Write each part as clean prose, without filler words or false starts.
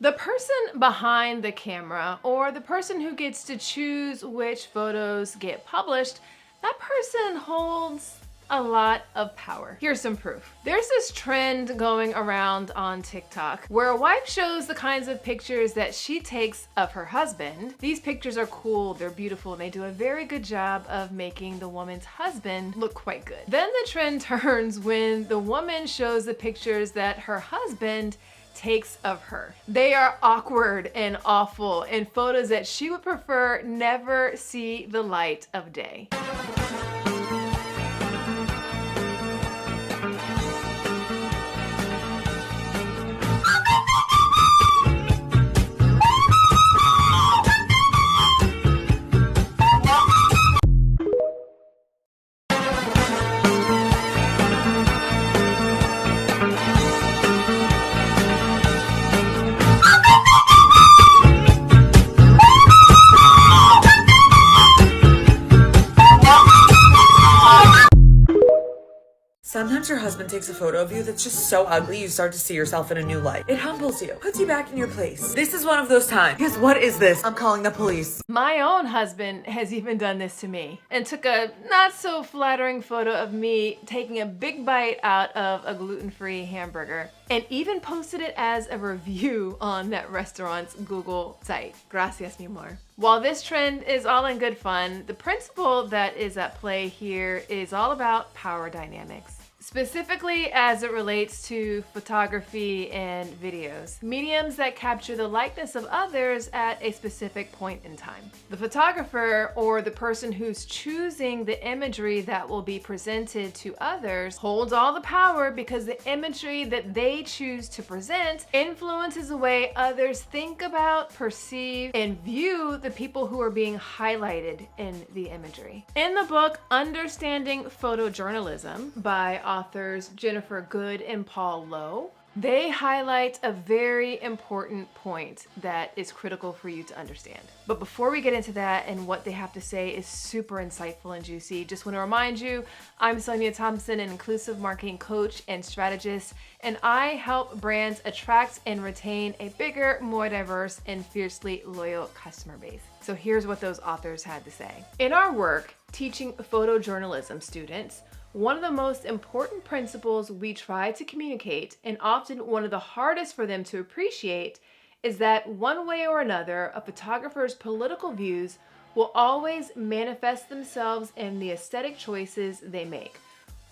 The person behind the camera, or the person who gets to choose which photos get published, that person holds a lot of power. Here's some proof. There's this trend going around on TikTok where a wife shows the kinds of pictures that she takes of her husband. These pictures are cool, they're beautiful, and they do a very good job of making the woman's husband look quite good. Then the trend turns when the woman shows the pictures that her husband takes of her. They are awkward and awful, and photos that she would prefer never see the light of day. Sometimes your husband takes a photo of you that's just so ugly you start to see yourself in a new light. It humbles you, puts you back in your place. This is one of those times. Because what is this? I'm calling the police. My own husband has even done this to me and took a not so flattering photo of me taking a big bite out of a gluten-free hamburger and even posted it as a review on that restaurant's Google site. Gracias, mi amor. While this trend is all in good fun, the principle that is at play here is all about power dynamics. Specifically as it relates to photography and videos, mediums that capture the likeness of others at a specific point in time. The photographer, or the person who's choosing the imagery that will be presented to others, holds all the power because the imagery that they choose to present influences the way others think about, perceive, and view the people who are being highlighted in the imagery. In the book Understanding Photojournalism by authors Jennifer Good and Paul Lowe, they highlight a very important point that is critical for you to understand. But before we get into that, and what they have to say is super insightful and juicy, just want to remind you, I'm Sonia Thompson, an inclusive marketing coach and strategist, and I help brands attract and retain a bigger, more diverse, and fiercely loyal customer base. So here's what those authors had to say. In our work teaching photojournalism students, one of the most important principles we try to communicate, and often one of the hardest for them to appreciate, is that one way or another, a photographer's political views will always manifest themselves in the aesthetic choices they make.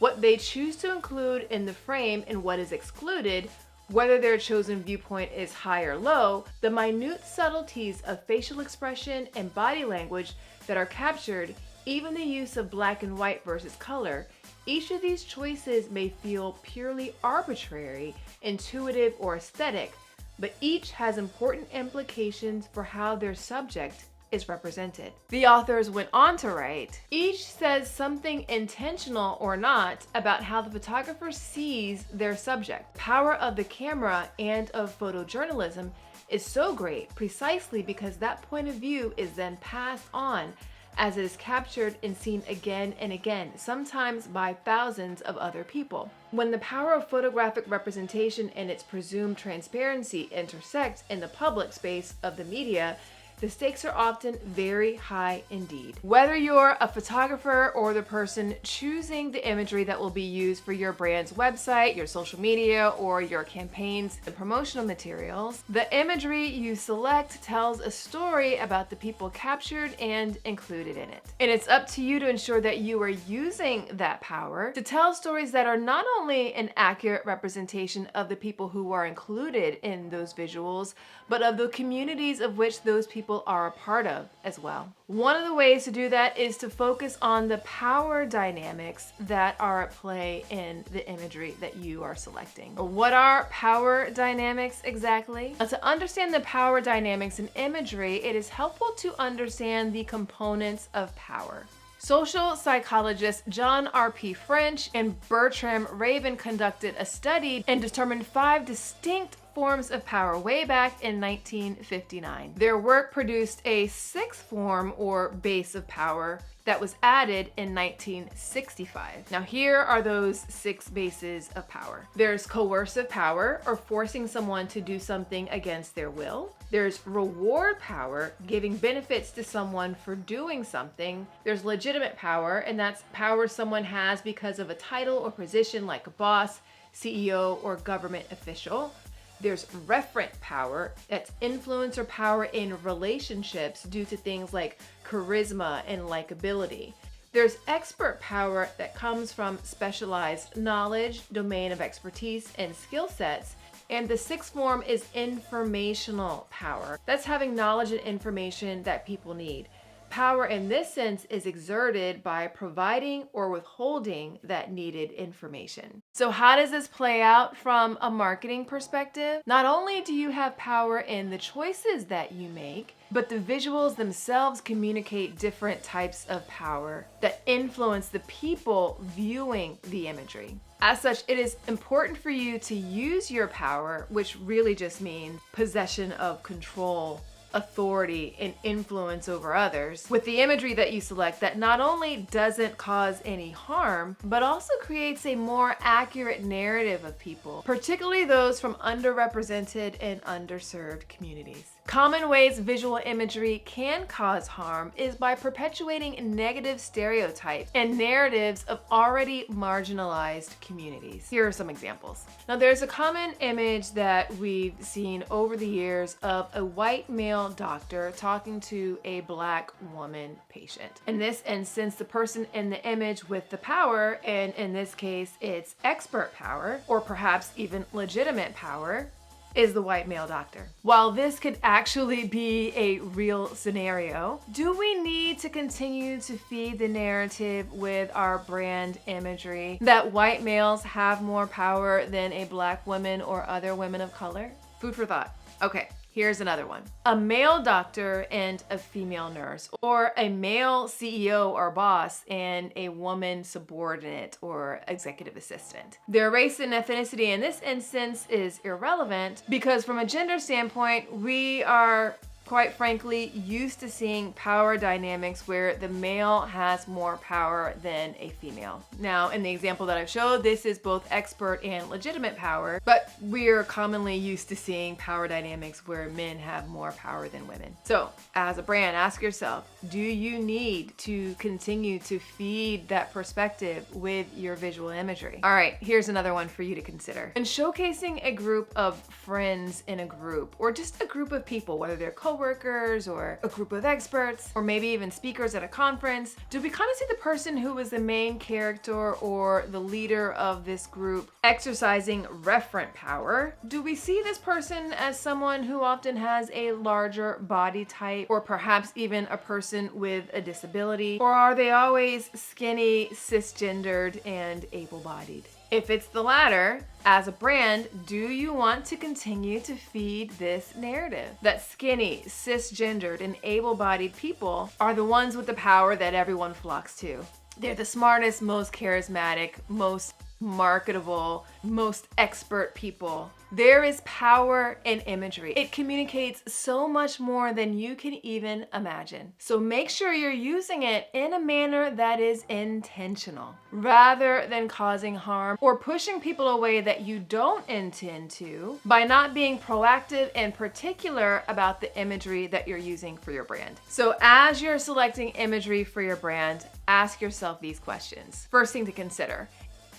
What they choose to include in the frame and what is excluded, whether their chosen viewpoint is high or low, the minute subtleties of facial expression and body language that are captured, even the use of black and white versus color, each of these choices may feel purely arbitrary, intuitive, or aesthetic, but each has important implications for how their subject is represented. The authors went on to write, each says something intentional or not about how the photographer sees their subject. Power of the camera and of photojournalism is so great precisely because that point of view is then passed on as it is captured and seen again and again, sometimes by thousands of other people. When the power of photographic representation and its presumed transparency intersect in the public space of the media, the stakes are often very high indeed. Whether you're a photographer or the person choosing the imagery that will be used for your brand's website, your social media, or your campaigns and promotional materials, the imagery you select tells a story about the people captured and included in it. And it's up to you to ensure that you are using that power to tell stories that are not only an accurate representation of the people who are included in those visuals, but of the communities of which those people are a part of as well. One of the ways to do that is to focus on the power dynamics that are at play in the imagery that you are selecting. What are power dynamics exactly? Now, to understand the power dynamics in imagery, it is helpful to understand the components of power. Social psychologists John R.P. French and Bertram Raven conducted a study and determined 5 distinct forms of power way back in 1959. Their work produced a sixth form or base of power that was added in 1965. Now here are those 6 bases of power. There's coercive power, or forcing someone to do something against their will. There's reward power, giving benefits to someone for doing something. There's legitimate power, and that's power someone has because of a title or position like a boss, CEO, or government official. There's referent power, that's influence or power in relationships due to things like charisma and likability. There's expert power that comes from specialized knowledge, domain of expertise, and skill sets. And the 6th form is informational power. That's having knowledge and information that people need. Power in this sense is exerted by providing or withholding that needed information. So how does this play out from a marketing perspective? Not only do you have power in the choices that you make, but the visuals themselves communicate different types of power that influence the people viewing the imagery. As such, it is important for you to use your power, which really just means possession of control, authority, and influence over others, with the imagery that you select that not only doesn't cause any harm, but also creates a more accurate narrative of people, particularly those from underrepresented and underserved communities. Common ways visual imagery can cause harm is by perpetuating negative stereotypes and narratives of already marginalized communities. Here are some examples. Now, there's a common image that we've seen over the years of a white male doctor talking to a black woman patient. In this instance, the person in the image with the power, and in this case, it's expert power, or perhaps even legitimate power, is the white male doctor. While this could actually be a real scenario, do we need to continue to feed the narrative with our brand imagery that white males have more power than a black woman or other women of color? Food for thought. Okay. Here's another one. A male doctor and a female nurse, or a male CEO or boss and a woman subordinate or executive assistant. Their race and ethnicity in this instance is irrelevant because from a gender standpoint, we are quite frankly used to seeing power dynamics where the male has more power than a female. Now, in the example that I've showed, this is both expert and legitimate power, but we're commonly used to seeing power dynamics where men have more power than women. So, as a brand, ask yourself, do you need to continue to feed that perspective with your visual imagery? All right, here's another one for you to consider. In showcasing a group of friends in a group, or just a group of people, whether they're co-workers or a group of experts, or maybe even speakers at a conference, do we kind of see the person who is the main character or the leader of this group exercising referent power? Do we see this person as someone who often has a larger body type, or perhaps even a person with a disability? Or are they always skinny, cisgendered, and able-bodied? If it's the latter, as a brand, do you want to continue to feed this narrative that skinny, cisgendered, and able-bodied people are the ones with the power that everyone flocks to? They're the smartest, most charismatic, most marketable, most expert people. There is power in imagery. It communicates so much more than you can even imagine. So make sure you're using it in a manner that is intentional, rather than causing harm or pushing people away that you don't intend to, by not being proactive and particular about the imagery that you're using for your brand. So as you're selecting imagery for your brand, ask yourself these questions. First thing to consider: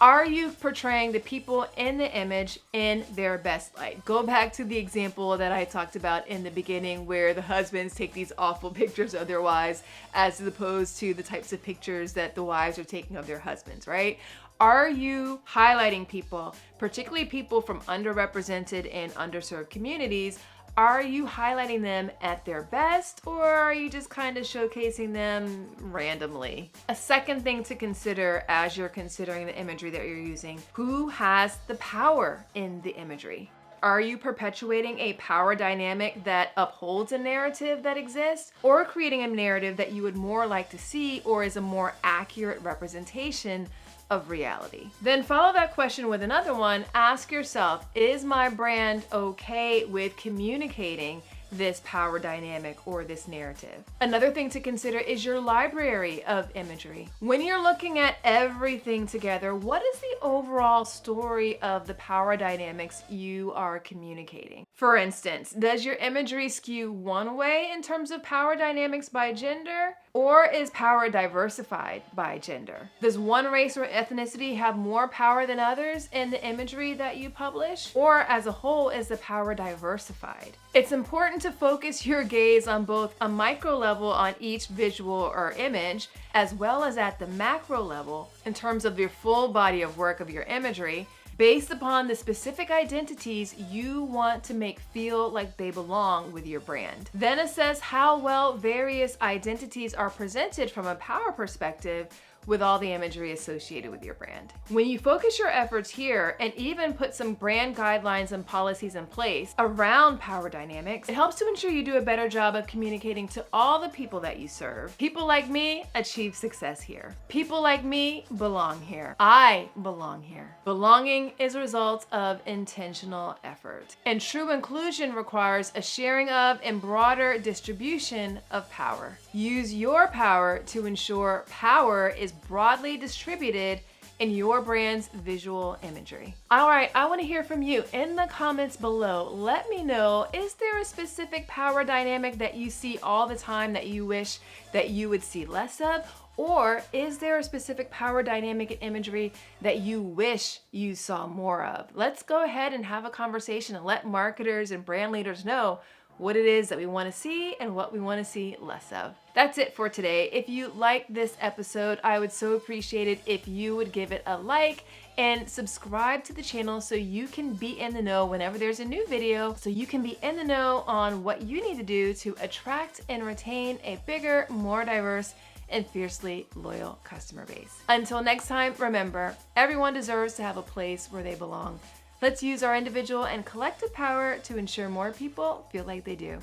are you portraying the people in the image in their best light? Go back to the example that I talked about in the beginning where the husbands take these awful pictures of their wives as opposed to the types of pictures that the wives are taking of their husbands, right? Are you highlighting people, particularly people from underrepresented and underserved communities? Are you highlighting them at their best, or are you just kind of showcasing them randomly? A second thing to consider as you're considering the imagery that you're using: who has the power in the imagery? Are you perpetuating a power dynamic that upholds a narrative that exists, or creating a narrative that you would more like to see, or is a more accurate representation of reality. Then follow that question with another one. Ask yourself, is my brand okay with communicating this power dynamic or this narrative? Another thing to consider is your library of imagery. When you're looking at everything together, what is the overall story of the power dynamics you are communicating? For instance, does your imagery skew one way in terms of power dynamics by gender, or is power diversified by gender? Does one race or ethnicity have more power than others in the imagery that you publish? Or as a whole, is the power diversified? It's important to focus your gaze on both a micro level on each visual or image, as well as at the macro level in terms of your full body of work of your imagery, based upon the specific identities you want to make feel like they belong with your brand. Then assess how well various identities are presented from a power perspective with all the imagery associated with your brand. When you focus your efforts here and even put some brand guidelines and policies in place around power dynamics, it helps to ensure you do a better job of communicating to all the people that you serve. People like me achieve success here. People like me belong here. I belong here. Belonging is a result of intentional effort. And true inclusion requires a sharing of and broader distribution of power. Use your power to ensure power is broadly distributed in your brand's visual imagery. All right, I want to hear from you in the comments below. Let me know, is there a specific power dynamic that you see all the time that you wish that you would see less of? Or is there a specific power dynamic and imagery that you wish you saw more of? Let's go ahead and have a conversation and let marketers and brand leaders know what it is that we want to see and what we want to see less of. That's it for today. If you like this episode, I would so appreciate it if you would give it a like and subscribe to the channel so you can be in the know whenever there's a new video, so you can be in the know on what you need to do to attract and retain a bigger, more diverse, and fiercely loyal customer base. Until next time, remember, everyone deserves to have a place where they belong. Let's use our individual and collective power to ensure more people feel like they do.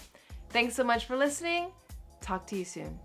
Thanks so much for listening. Talk to you soon.